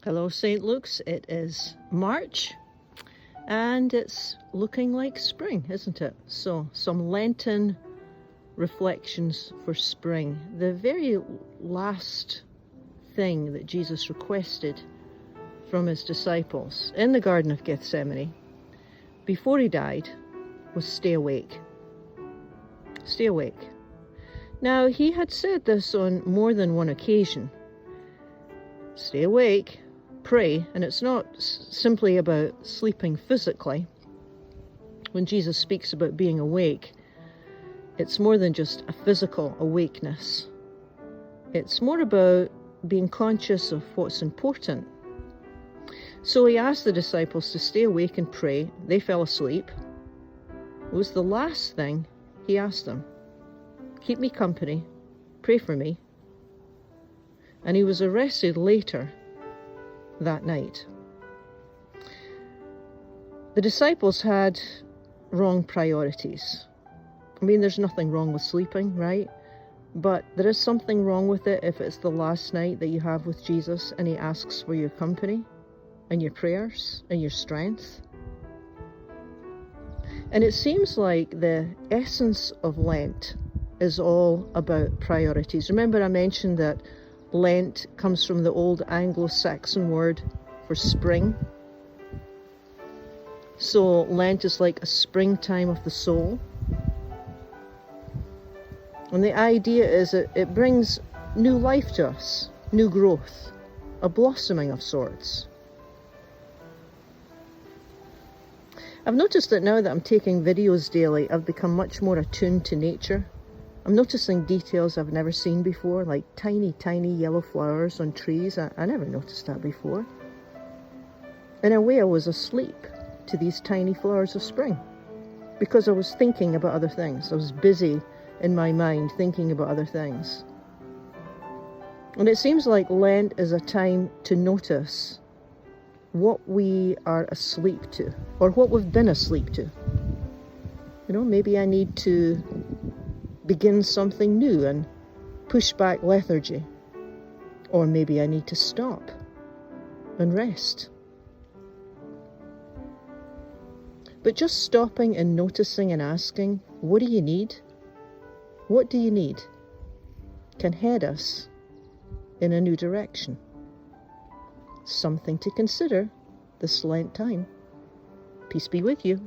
Hello, St. Luke's. It is March and it's looking like spring, isn't it? So, some Lenten reflections for spring. The very last thing that Jesus requested from his disciples in the Garden of Gethsemane before he died was stay awake. Stay awake. Now, he had said this on more than one occasion. Stay awake. Pray, and it's not simply about sleeping physically. When Jesus speaks about being awake, it's more than just a physical awakeness. It's more about being conscious of what's important. So he asked the disciples to stay awake and pray. They fell asleep. It was the last thing he asked them. Keep me company, pray for me. And he was arrested later that night. The disciples had wrong priorities. I mean, there's nothing wrong with sleeping, right? But there is something wrong with it if it's the last night that you have with Jesus and he asks for your company and your prayers and your strength. And it seems like the essence of Lent is all about priorities. Remember I mentioned that Lent comes from the old Anglo-Saxon word for spring. So Lent is like a springtime of the soul. And the idea is that it brings new life to us, new growth, a blossoming of sorts. I've noticed that now that I'm taking videos daily, I've become much more attuned to nature. I'm noticing details I've never seen before, like tiny, tiny yellow flowers on trees. I never noticed that before. In a way, I was asleep to these tiny flowers of spring because I was thinking about other things. I was busy in my mind thinking about other things. And it seems like Lent is a time to notice what we are asleep to, or what we've been asleep to. You know, maybe I need to begin something new and push back lethargy. Or maybe I need to stop and rest. But just stopping and noticing and asking, what do you need? What do you need? Can head us in a new direction. Something to consider this Lent time. Peace be with you.